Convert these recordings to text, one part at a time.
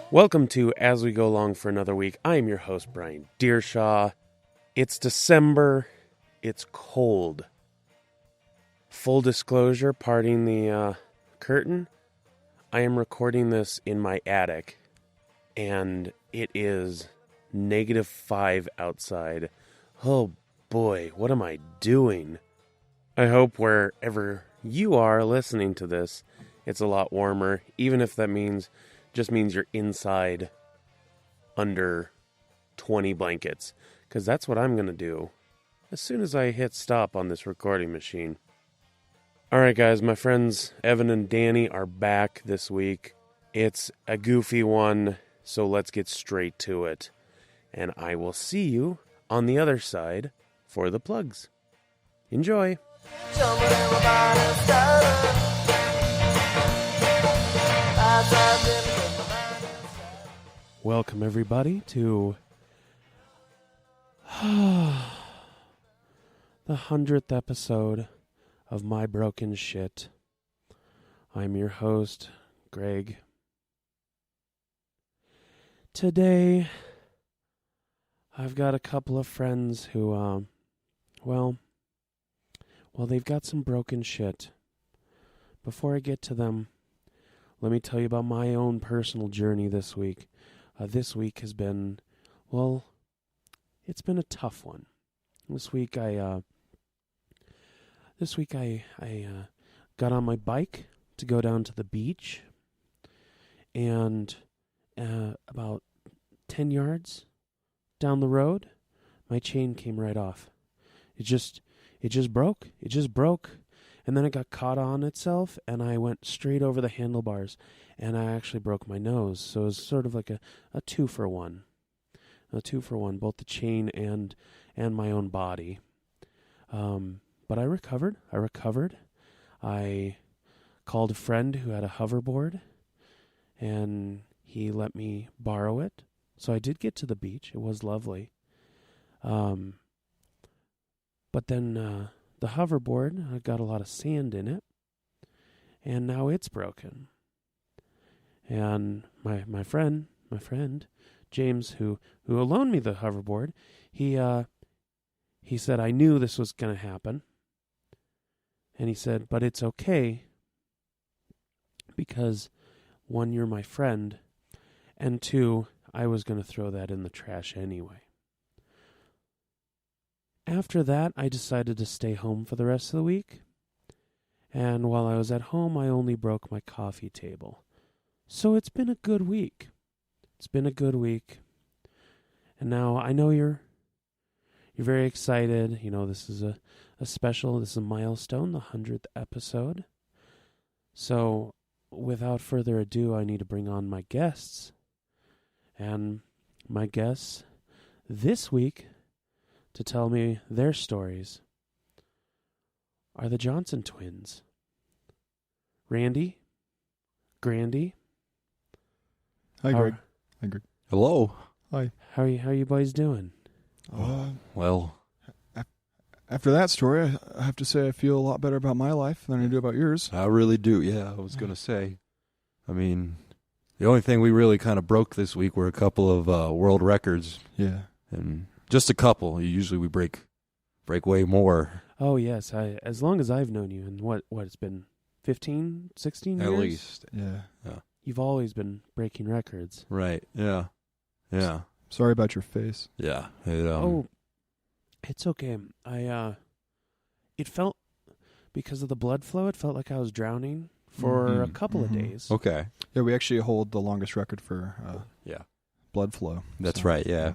Welcome to As We Go Along for another week. I am your host, Brian Deershaw. It's December. It's cold. Full disclosure, parting the curtain, I am recording this in my attic, and it is -5 outside. Oh boy, what am I doing? I hope wherever you are listening to this, it's a lot warmer, even if that just means you're inside under 20 blankets, because that's what I'm going to do as soon as I hit stop on this recording machine. Alright guys, my friends Evan and Danny are back this week. It's a goofy one, so let's get straight to it. And I will see you on the other side for the plugs. Enjoy! Welcome everybody to the 100th episode of My Broken Shit. I'm your host, Greg. Today, I've got a couple of friends who, they've got some broken shit. Before I get to them, let me tell you about my own personal journey this week. This week has been, it's been a tough one. This week I got on my bike to go down to the beach, and about 10 yards down the road, my chain came right off. It just broke. It just broke, and then it got caught on itself, and I went straight over the handlebars, and I actually broke my nose. So it was sort of like a 2-for-1. A 2-for-1, both the chain and my own body. But I recovered. I called a friend who had a hoverboard, and he let me borrow it. So I did get to the beach. It was lovely. But then the hoverboard got a lot of sand in it, and now it's broken. And my friend James, who loaned me the hoverboard, he said, I knew this was going to happen. And he said, but it's okay, because 1, you're my friend, and 2, I was going to throw that in the trash anyway. After that, I decided to stay home for the rest of the week. And while I was at home, I only broke my coffee table. So it's been a good week. And now I know you're very excited. You know, this is a milestone, the 100th episode. So without further ado, I need to bring on my guests. And my guests this week to tell me their stories are the Johnson twins. Randy, Grandy. Hi, Greg. Hello. Hi. How are you boys doing? Well, after that story, I have to say I feel a lot better about my life than I do about yours. I really do. Yeah, I was going to say. I mean, the only thing we really kind of broke this week were a couple of world records. Yeah. And just a couple. Usually we break way more. Oh, yes. As long as I've known you, and what it's been 15, 16 years? At least. Yeah. You've always been breaking records. Right. Yeah. Yeah. Sorry about your face. Yeah. It's okay. It felt, because of the blood flow, it felt like I was drowning for a couple of days. Okay. Yeah, we actually hold the longest record for blood flow. That's right. Yeah.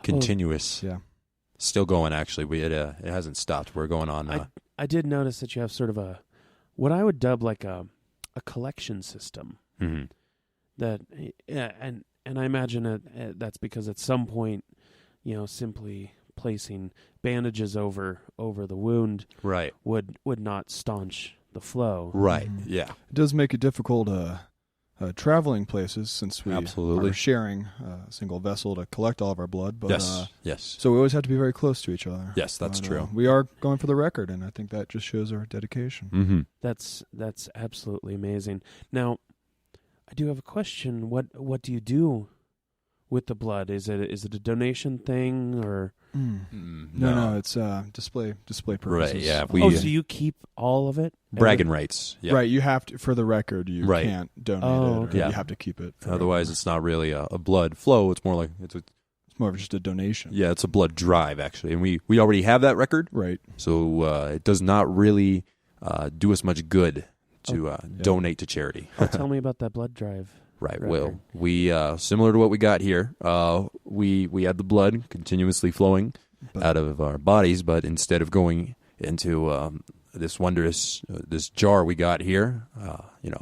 Continuous. Yeah. Still going, actually. It hasn't stopped. We're going on. I did notice that you have sort of what I would dub like a collection system. Mm-hmm. And I imagine that's because at some point, simply placing bandages over the wound right would not staunch the flow. Right. Yeah. It does make it difficult traveling places, since we Absolutely. are sharing a single vessel to collect all of our blood. But, yes. So we always have to be very close to each other. Yes, that's true. We are going for the record, and I think that just shows our dedication. Mm-hmm. That's absolutely amazing. Now, I do have a question. What do you do with the blood? Is it a donation thing or? No, it's display purposes. Right, yeah. So you keep all of it? Bragging rights. Yeah. Right, you have to, for the record, you Right. can't donate Oh, it. Or okay. You have to keep it. forever. Otherwise, it's not really a blood flow. It's more like it's more of just a donation. yeah, it's a blood drive actually, and we already have that record, Right. so it does not really do us much good to donate to charity. Oh, tell me about that blood drive. Right. record. Well, we similar to what we got here. We had the blood continuously flowing out of our bodies, but instead of going into this wondrous this jar we got here,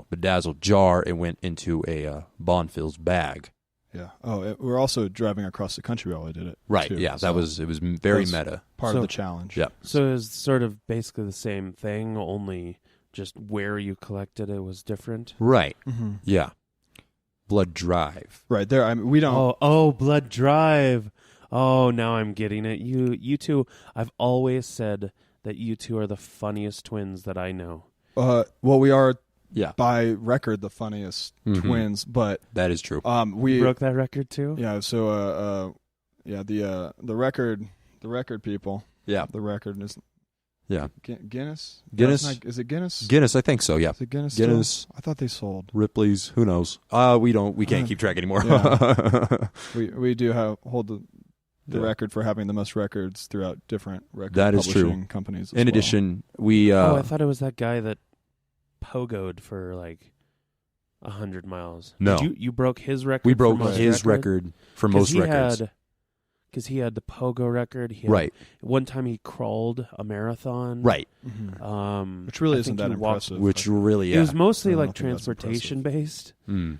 bedazzled jar, it went into a Bonfils bag. Yeah. Oh, we're also driving across the country while I did it. Right. too, Yeah. so It was very That's- meta. part So- of the challenge. Yeah. So it was sort of basically the same thing, only just where you collected it was different. Right. Mm-hmm. Yeah. Blood drive. Right there. I mean, we don't. Oh, blood drive. Oh, now I'm getting it. You two. I've always said that you two are the funniest twins that I know. Well, we are Yeah. by record the funniest Mhm. twins, but That is true. we You broke that record too. yeah. So the record people. Yeah. The record is Yeah. Guinness. Guinness? That's not- is it Guinness? Guinness, I think so. Yeah. Is it Guinness? Guinness. Still? I thought they sold. Ripley's. Who knows? We can't keep track anymore. Yeah. We do hold the Yeah. record for having the most records throughout different record That is true. publishing companies. As In well. addition, we I thought it was that guy that pogoed for like 100 miles. No. Did you broke his record. we broke for most his record for 'Cause most he records. Because he had the pogo record. He had, Right. One time he crawled a marathon. Right. Mhm. Which really I isn't think that he walked- impressive. Which really It was mostly I don't like think that's transportation based.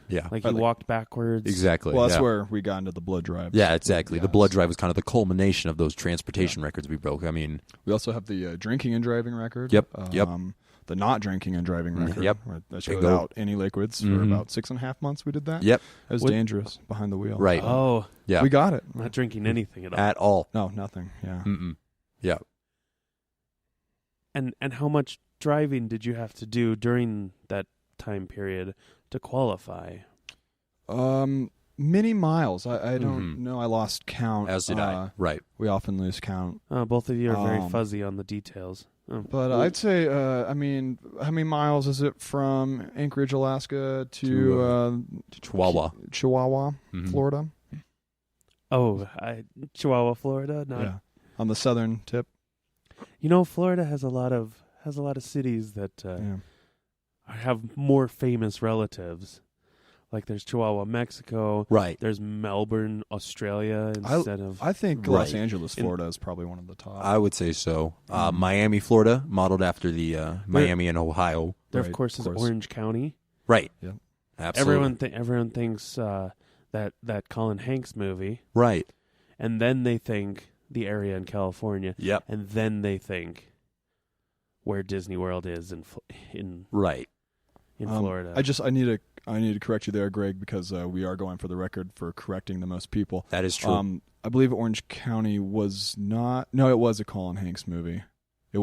yeah. Like he Like- walked backwards. Exactly. well, that's yeah. where we got into the blood drive. Yeah, exactly. The Yes. blood drive was kind of the culmination of those transportation records we broke. I mean, We also have the drinking and driving record. Yep, yep. The not drinking and driving record. Yep. That's Bingo. without any liquids for Mhm. about 6.5 months. We did that. yep, It was What- dangerous behind the wheel. Right. Oh, yeah, We got it. not drinking anything at all. at all. No, nothing. Yeah. Mm-mm. Yeah. And how much driving did you have to do during that time period to qualify? Many miles. I don't Mhm. know. I lost count. As did I. Right. We often lose count. Both of you are very Um, fuzzy on the details. Oh. But I'd say, I mean, how many miles is it from Anchorage, Alaska to Chihuahua. Chihuahua, Mhm. Florida? Chihuahua, Florida. Not, Yeah, on the southern tip. You know, Florida has a lot of cities that Yeah. have more famous relatives. Like there's Chihuahua, Mexico. Right. There's Melbourne, Australia, instead of. I think Los Right. Angeles, Florida, is probably one of the top. I would say so. Miami, Florida, modeled after the Miami and Ohio. there, Right, of course, is of course. Orange County. Right. Yep. Absolutely. Everyone thinks that Colin Hanks movie, Right. and then they think the area in California, Yep. and then they think where Disney World is in Right. Florida. I need to correct you there, Greg, because we are going for the record for correcting the most people. That is true. I believe Orange County was not. No, it was a Colin Hanks movie. It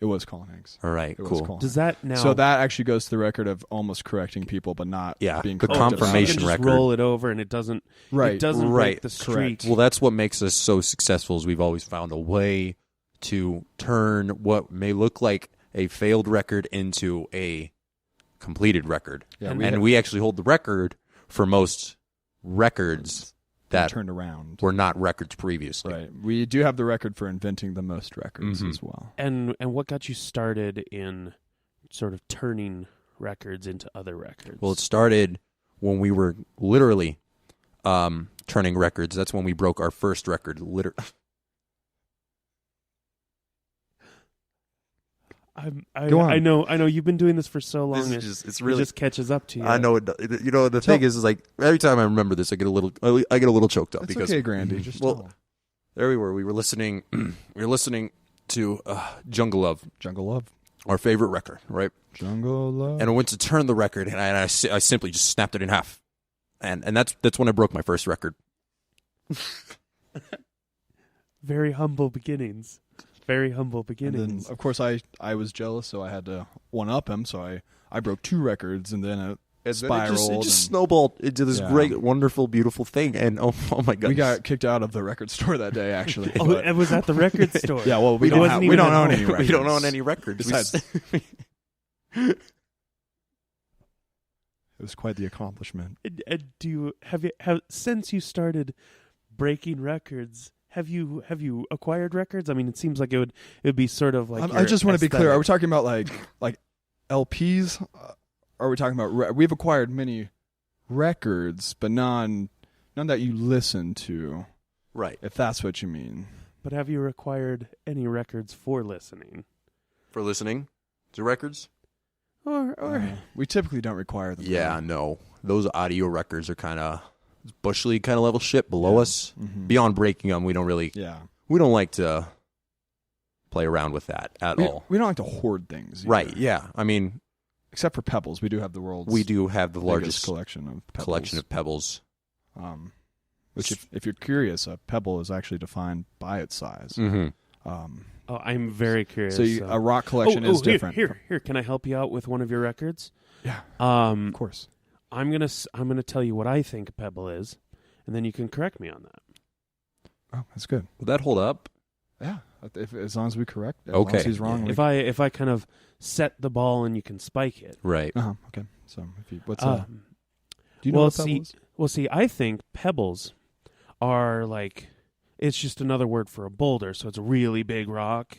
was Colin Hanks. All right. It was Cool. Colin Does Hanks. that now? So that actually goes to the record of almost correcting people, but not Yeah, being the corrected. so you confirmation can just record. roll it over, and it doesn't. Right. It doesn't Right. break the Correct. streak. Well, that's what makes us so successful. Is we've always found a way to turn what may look like a failed record into a completed record. Yeah, And We actually hold the record for most records that turned around. were not records previously. Right. We do have the record for inventing the most records Mhm. as well. And what got you started in sort of turning records into other records? Well, it started when we were literally turning records. That's when we broke our first record. Go on. I know you've been doing this for so long. This is it just catches up to you. I know. You know, the thing is like every time I remember this, I get a little choked up It's because okay, Grandy. Just well, tell 'em. there we were. We were listening. To Jungle Love, Jungle Love. our favorite record, right? Jungle Love. And I went to turn the record, and I simply just snapped it in half, and that's when I broke my first record. Very humble beginnings. Very humble And beginnings. then, of course, I was jealous, so I had to one up him. So I broke 2 records, and then It spiraled. just and snowballed into this Yeah. great, wonderful, beautiful thing. And oh my god, we got kicked out of the record store that day, actually. Oh, but- it was at the record store. yeah, well, we It don't, wasn't we even don't at own home. any records. we don't own any records. Besides, it was quite the accomplishment. And do you have since you started breaking records? Have you acquired records? I mean, it seems like it would be sort of like. I just want to be clear. Are we talking about like LPs? Are we talking about? We've acquired many records, but none that you listen to. right If that's what you mean. But have you acquired any records for listening? for listening to records. Or We typically don't require them. Yeah, no, those audio records are kind of bush league kind of level shit below us. Mhm. Beyond breaking them, we don't like to play around with that at all. We don't like to hoard things. Either. Right? Yeah, I mean, Except for pebbles, we do have the world's we do have the biggest largest collection of pebbles. collection of pebbles. Which, if you're curious, a pebble is actually defined by its size. Mm-hmm. oh, I'm very curious. So a rock collection is different. Here, can I help you out with one of your records? Yeah, Of course. I'm gonna tell you what I think a pebble is, and then you can correct me on that. Oh, that's good. Would that hold up? Yeah, as long as we correct. As long Okay. as he's wrong. If I kind of set the ball and you can spike it. Right. Okay. So what's Um, do you know well, what pebble is? Well, see, I think pebbles are like it's just another word for a boulder, so it's a really big rock.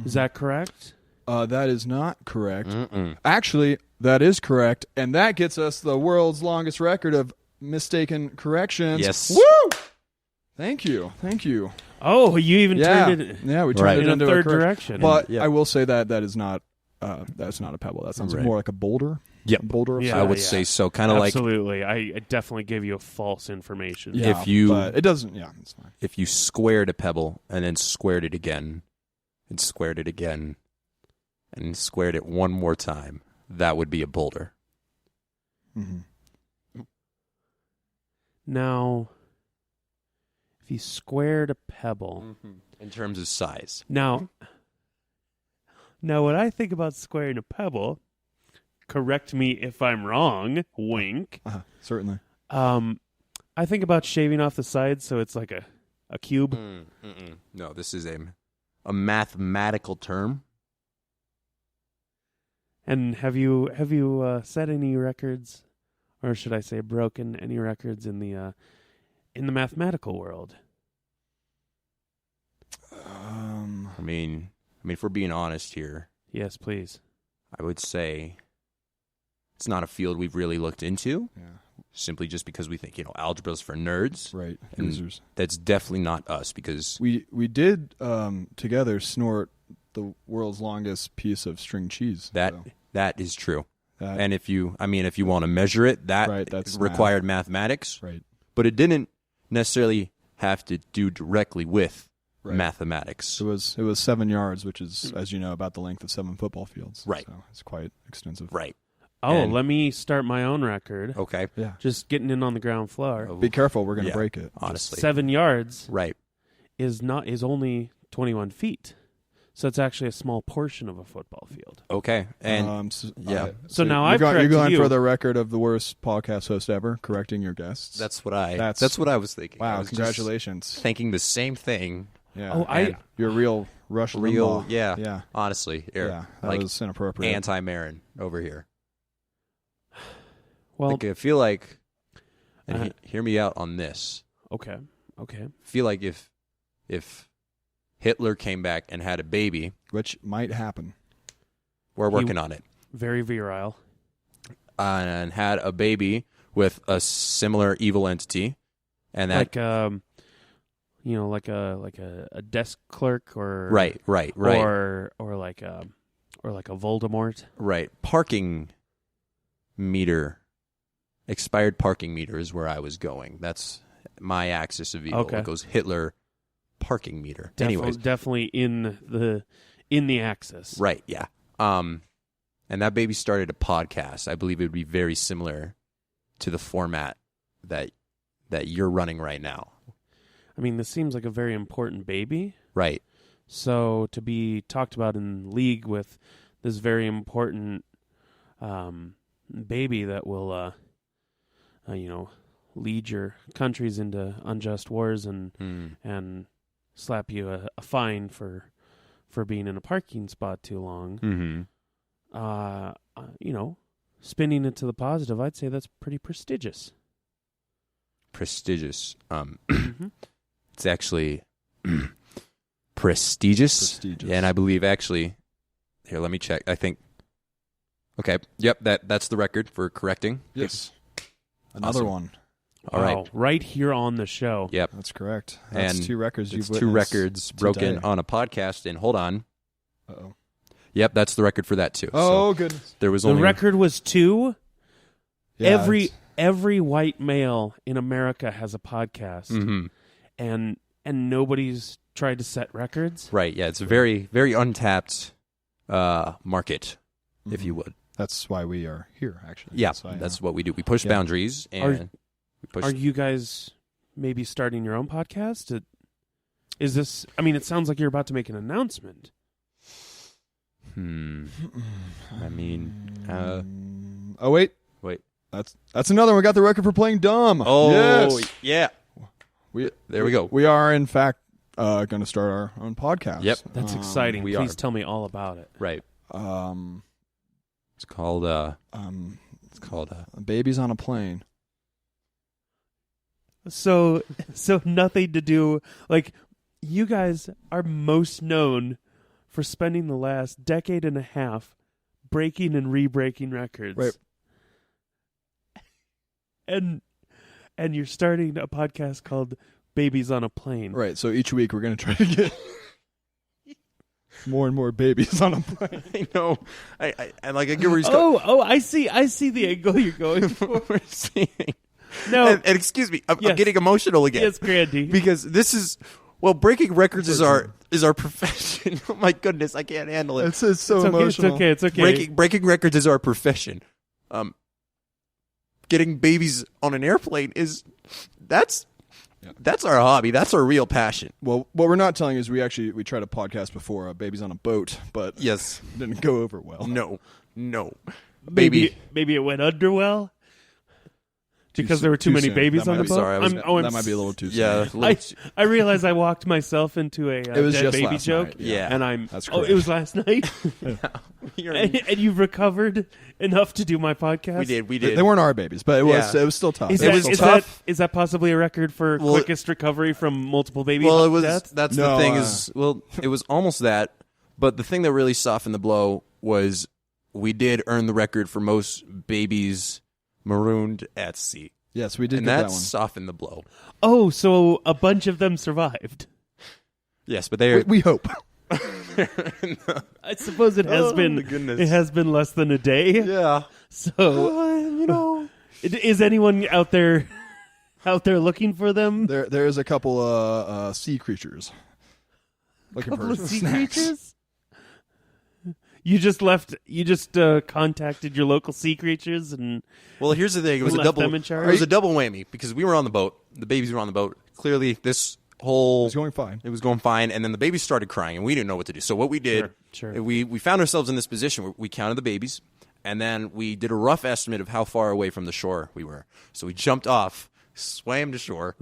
Is that correct? That is not correct. Mm-mm. Actually, that is correct, and that gets us the world's longest record of mistaken corrections. Yes. Woo! Thank you. Oh, you even Yeah, turned it yeah, we turned Right. it in a into third correction. direction. But Yeah. I will say that is not that's not a pebble. That sounds Right. more like a boulder. Yep. A boulder of Yeah, I would size. say so. Kind of like Absolutely. I definitely gave you a false information. Yeah, if you- but it doesn't. Yeah, it's fine. if you squared a pebble and then squared it again, and squared it again, and squared it one more time, that would be a boulder. Mm-hmm. Now, if you squared a pebble, In terms of size. now what I think about squaring a pebble, correct me if I'm wrong, wink. Certainly. I think about shaving off the sides so it's like a cube. No, this is a mathematical term. And have you set any records, or should I say broken any records in the mathematical world? I mean, if we're being honest here, Yes, please. I would say it's not a field we've really looked into, Yeah. simply just because we think, algebra's for nerds. Right. And Users. that's definitely not us because We did together snort the world's longest piece of string cheese. that so that is true. that- And if you want to measure it, that Right, that's required mathematics, right. but it didn't necessarily have to do directly with Right. mathematics. It was 7 yards, which is, as you know, about the length of 7 football fields. Right. So it's quite extensive. Right. Oh, And- let me start my own record. Okay. Yeah. Just getting in on the ground floor. Be careful, we're going to Yeah, break it. honestly. 7 yards Right. is only 21 feet. So it's actually a small portion of a football field. Okay. And yeah. So now you're I've you're corrected going you. for the record of the worst podcast host ever, correcting your guests. that's what I was thinking. I wow. was just Congratulations. thinking the same thing. Yeah. Oh, And You're a real Rush real, Limbaugh. yeah. Yeah. Honestly, Yeah. That like was inappropriate. anti-Marin over here. Well, Like I feel like, and Uh, hear me out on this. okay. I feel like if Hitler came back and had a baby, Which might happen. we're working on it, Very virile. and had a baby with a similar evil entity, and that like a desk clerk or right, or like a Voldemort. right, parking meter, expired parking meter is where I was going. That's my axis of evil. Okay. It goes Hitler parking meter. Anyways, definitely in the axis. Right, yeah. And that baby started a podcast. I believe it would be very similar to the format that you're running right now. I mean, this seems like a very important baby. Right. So to be talked about in league with this very important baby that will, lead your countries into unjust wars and slap you a fine for being in a parking spot too long. Spinning it to the positive, I'd say that's pretty prestigious. Prestigious. It's actually prestigious. And I believe actually, here, let me check. I think, okay, yep, that's the record for correcting. Yes. Another Awesome. one. All right. Wow, right here on the show. Yep. That's correct. That's And 2 records you've It's witnessed 2 records broken today. on a podcast. And hold on. Uh-oh. Yep, that's the record for that too. Oh, So goodness. there was The only record was 2. Yeah, Every white male in America has a podcast, and nobody's tried to set records. right. Yeah, it's a very, very untapped market, if you would. That's why we are here, actually. Yeah, why, that's what we do. We push Yeah. boundaries and we push. Are you guys maybe starting your own podcast? Is this? I mean, it sounds like you're about to make an announcement. I mean, oh, wait. wait. That's another one. We got the record for playing dumb. Oh, yes. yeah. There we go. We are, in fact, going to start our own podcast. Yep. That's exciting. we Please are. tell me all about it. Right. Um, It's called. um, It's called. Babies on a Plane. So nothing to do. Like, you guys are most known for spending the last decade and a half breaking and re-breaking records. Right. And you're starting a podcast called Babies on a Plane. Right. So each week we're going to try to get more and more babies on a plane. I know. I like. I get where he's going. Oh, I see the angle you're going for. We're seeing. No. And excuse me, I'm Yes. getting emotional again. Yes, Grandy. Because this is breaking records is our profession. Oh my goodness, I can't handle it. It's so It's okay, emotional. It's okay. Breaking records is our profession. Getting babies on an airplane that's our hobby. That's our real passion. Well, what we're not telling you is we tried a podcast before, Babies on a Boat, but Yes. it didn't go over well. No. Maybe it went under well because there were too many soon. babies That on the might boat. be- sorry, that might be a little too soon. Yeah. I realize I walked myself into a It was dead just baby last joke. night. Yeah. And I'm. That's Oh, correct. it was last night, You're- and you've recovered enough to do my podcast. we did. They weren't our babies, but it was still tough. Is It that, was is tough. that is that possibly a record for Well, quickest recovery from multiple baby Well, it was. deaths? That's No, the thing is. Well, it was almost that. But the thing that really softened the blow was we did earn the record for most babies marooned at sea, Yes, we did and get that that one. softened the blow. Oh, so a bunch of them survived. Yes, but they We hope. I suppose it has Oh, been. my goodness. It has been less than a day. yeah. So is anyone out there looking for them? There is a couple sea creatures looking Couple for of sea snacks. creatures. You just contacted your local sea creatures and Well, here's the thing. It was a Left double. them in charge? It was a double whammy because we were on the boat. The babies were on the boat. Clearly, this whole It's going fine. It was going fine, and then the babies started crying, and we didn't know what to do. So what we did, Sure. we found ourselves in this position where we counted the babies, and then we did a rough estimate of how far away from the shore we were. So we jumped off, swam to shore,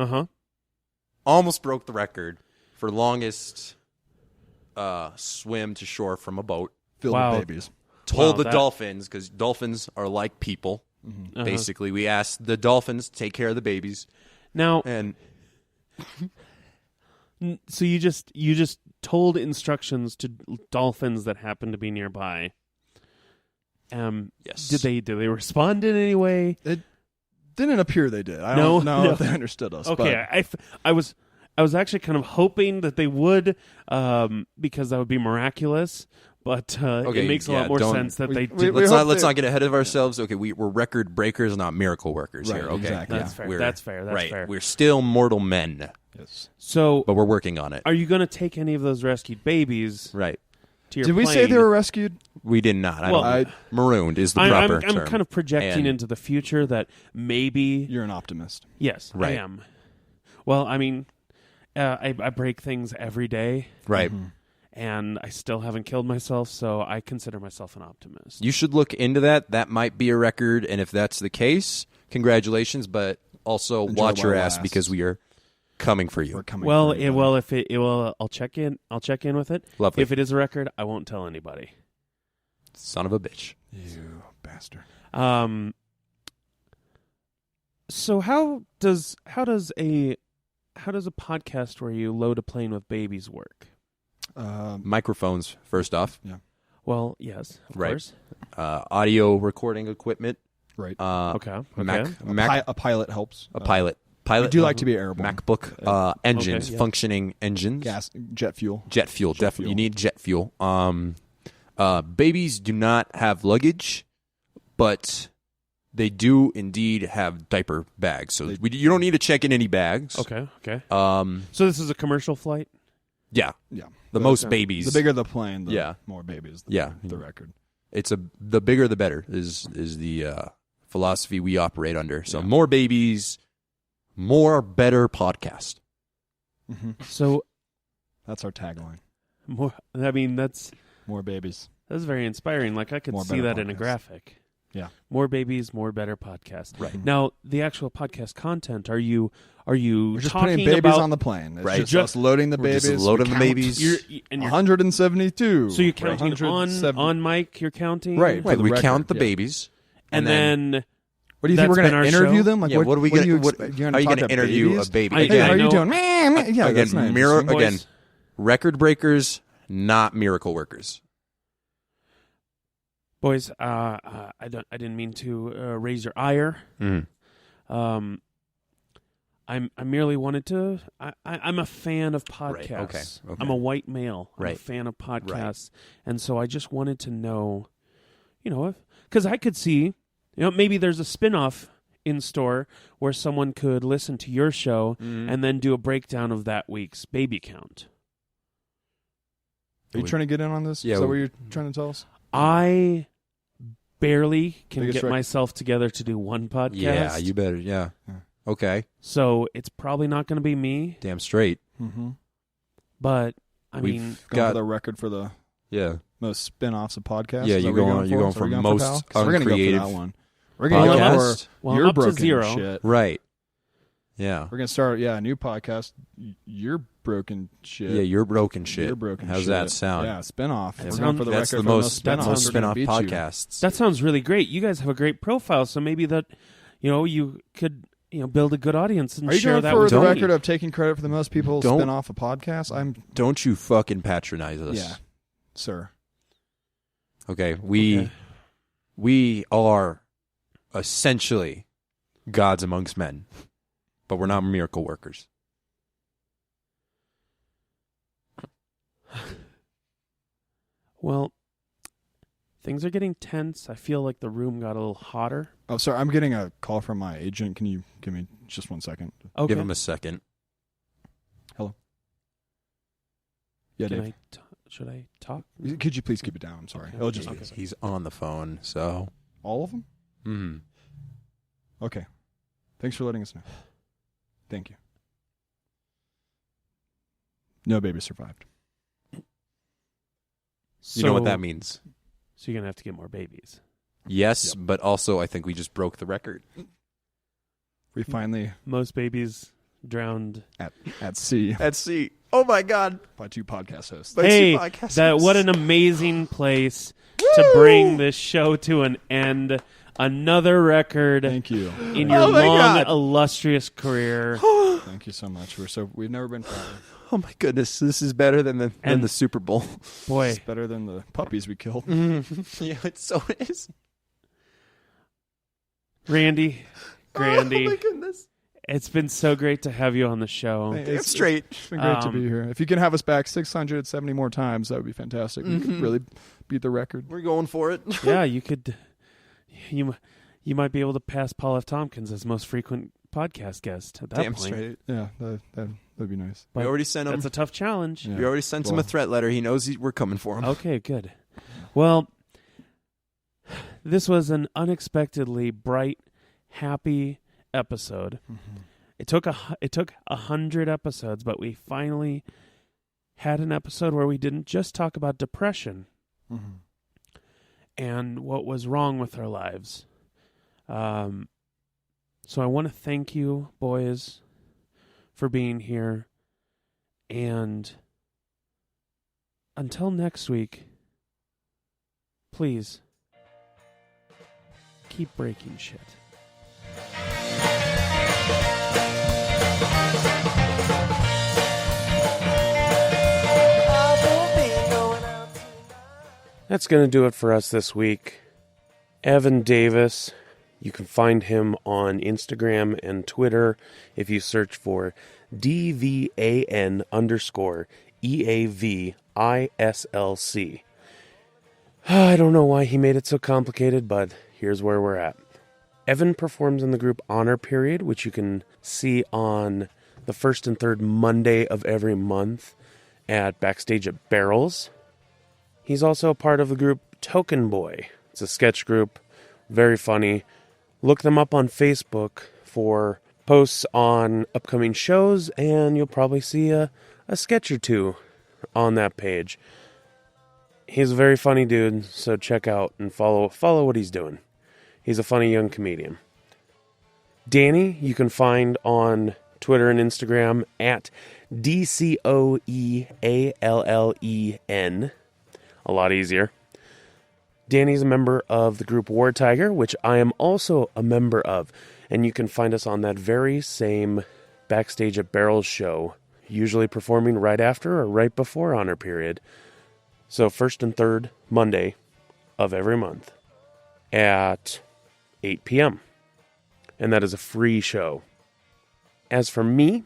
almost broke the record for longest swim to shore from a boat. Filled Wow. with babies. Told Wow, the dolphins, because dolphins are like people. Basically, we asked the dolphins to take care of the babies, Now, and so you just told instructions to dolphins that happened to be nearby. yes, Did they respond in any way? It didn't appear they did. I No, don't know no. if they understood us. Okay, but I was actually kind of hoping that they would, because that would be miraculous. But Okay, it makes a yeah, lot more don't- sense that we- they we- did. we- let's hope not get ahead of ourselves. Okay, we're record breakers, not miracle workers Right, here. Okay, exactly. That's fair. We're- That's fair. That's right. fair. We're still mortal men, yes. So, but we're working on it. are you going to take any of those rescued babies Right. to your Did we plane? say they were rescued? We did not. Well, Marooned is the I'm proper term. kind of projecting And- into the future that maybe You're an optimist. yes, Right. I am. Well, I mean, I break things every day, right. and I still haven't killed myself, so I consider myself an optimist. You should look into that. That might be a record, and if that's the case, congratulations. But also Enjoy watch your while it ass lasts. because we are coming for you. We're coming. Well, for you, if it will, I'll check in. I'll check in with it. Lovely. If it is a record, I won't tell anybody. Son of a bitch. you bastard. So how does a podcast where you load a plane with babies work? Microphones, first off. Well, yes, of Right. course. Audio recording equipment. Right. Okay. A pilot helps. A pilot. I do like to be airborne. MacBook engines, Okay, yeah. functioning engines. Gas, jet fuel. Jet fuel, definitely. fuel. You need jet fuel. Babies do not have luggage, but they do indeed have diaper bags. So you don't need to check in any bags. Okay. Um, So this is a commercial flight? yeah. Yeah. The most babies. The bigger the plane, the Yeah. more babies. Yeah. The record. The bigger the better is the philosophy we operate under. So Yeah. more babies, more better podcast. So That's our tagline. more. I mean, that's More babies. very inspiring. Like I could More see better that in a podcast. graphic. Yeah. More babies, more better podcast. Right. Now, the actual podcast content. Are you We're just talking putting babies about on the plane. It's Right. just us loading the We're babies. just loading We the count babies. you're 172. so you're counting 170. on mic. You're counting Right. Right. the We record, count the yeah. babies. and then What do you think That's we're been going our to interview show? them? Like, Yeah, what are we do you gonna? expect? You're How are you talk going to to interview babies? a baby? I- Hey, Again, how are I you know- doing? Yeah, again, that's nice. again, Boys. record breakers, not miracle workers. Boys, I didn't mean to raise your ire. I merely wanted to. I'm a fan of podcasts. Right, okay. I'm a white male. I'm a Right. fan of podcasts, and so I just wanted to know, because I could see, maybe there's a spin-off in store where someone could listen to your show and then do a breakdown of that week's baby count. Are you trying to get in on this? Yeah, Is that what you're trying to tell us? I barely can Biggest get myself together to do one podcast. Yeah, you better. Yeah. Okay. So it's probably not going to be me, Damn straight. Mm-hmm. but I We've mean, Going got for the record for the yeah. most spin-offs of podcasts. Yeah, Is that you're what going- you're going for? for Is that what most pal? 'Cause we're gonna go for uncreative that one. We're going to go podcast. for well, your I'm up to broken zero. shit. Right. Yeah. We're going to start, a new podcast. Your broken shit. Yeah, you're broken shit. Your broken How's shit. that sound? Yeah, spin-off. That We're sounds- going for the That's record the for most sounds- spin-off We're gonna beat you. podcasts. That sounds really great. You guys have a great profile, so maybe that, you could, build a good audience and Are you share going that for with the me. record of taking credit for the most people Don't- spin off a podcast? Don't you fucking patronize us. Yeah, sir. Okay. Okay. We are essentially gods amongst men, but we're not miracle workers. Well, things are getting tense. I feel like the room got a little hotter. Oh, sorry. I'm getting a call from my agent. Can you give me just 1 second? Okay. Give him a second. Yeah, Can Dave. should I talk? Could you please keep it down? I'm sorry. Okay. It'll just He's on the phone, so. all of them. Okay. Thanks for letting us know. Thank you. No baby survived. You know what that means. So you're gonna have to get more babies. Yes, but also I think we just broke the record. We finally Most babies drowned. at sea At sea. Oh my God. by 2 podcast hosts. Hey, what an amazing place to bring this show to an end. Another record Thank you. in your Oh my long, God. illustrious career. Thank you so much. We've never been prouder. Oh my goodness, this is better than the Super Bowl. Boy, It's better than the puppies we killed. Yeah, it so is. Randy, Grandy, Oh my goodness. it's been so great to have you on the show. It's straight. It's been great to Um, be here. If you can have us back 670 more times, that would be fantastic. We could really beat the record. We're going for it. Yeah, you could. You might be able to pass Paul F. Tompkins as most frequent podcast guest at that Damn point. straight. Yeah, that'd be nice. We already sent him. That's a tough challenge. Yeah. We already sent him a Well- threat letter. He knows we're coming for him. Okay, good. Well, this was an unexpectedly bright, happy episode. It took 100 episodes, but we finally had an episode where we didn't just talk about depression Mm-hmm. and what was wrong with our lives. So I want to thank you, boys, for being here. And until next week, please keep breaking shit. That's going to do it for us this week. Evan Davis, you can find him on Instagram and Twitter if you search for DVAN_EAVISLC. I don't know why he made it so complicated, but here's where we're at. Evan performs in the group Honor Period, which you can see on the first and third Monday of every month at Backstage at Barrels. He's also a part of the group Token Boy. It's a sketch group, very funny. Look them up on Facebook for posts on upcoming shows, and you'll probably see a sketch or two on that page. He's a very funny dude, so check out and follow what he's doing. He's a funny young comedian. Danny, you can find on Twitter and Instagram at DCOEALLEN. A lot easier. Danny's a member of the group War Tiger, which I am also a member of. And you can find us on that very same Backstage at Barrels show, usually performing right after or right before Honor Period. So first and third Monday of every month at 8 p.m. And that is a free show. As for me,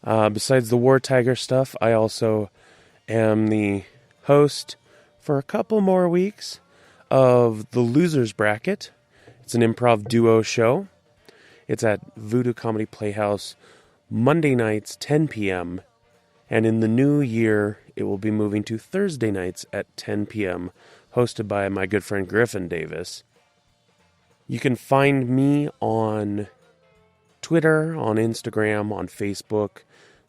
besides the War Tiger stuff, I also am the host for a couple more weeks of the Losers Bracket. It's an improv duo show. It's at Voodoo Comedy Playhouse Monday nights, 10 p.m. And in the new year, it will be moving to Thursday nights at 10 p.m., hosted by my good friend Griffin Davis. You can find me on Twitter, on Instagram, on Facebook.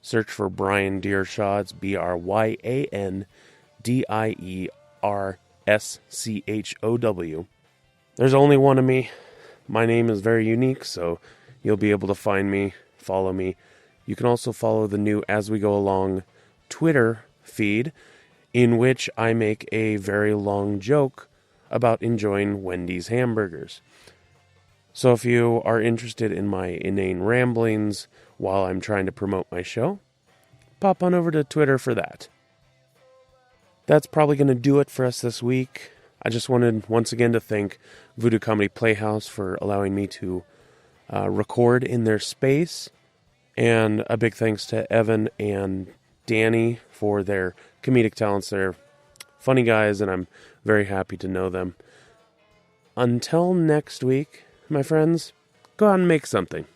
Search for Brian Deershaw. It's BryanDierschow. There's only one of me. My name is very unique, so you'll be able to find me, follow me. You can also follow the new As We Go Along Twitter feed, in which I make a very long joke about enjoying Wendy's hamburgers. So if you are interested in my inane ramblings while I'm trying to promote my show, pop on over to Twitter for that. That's probably going to do it for us this week. I just wanted once again to thank Voodoo Comedy Playhouse for allowing me to record in their space. And a big thanks to Evan and Danny for their comedic talents. They're funny guys, and I'm very happy to know them. Until next week, my friends, go out and make something.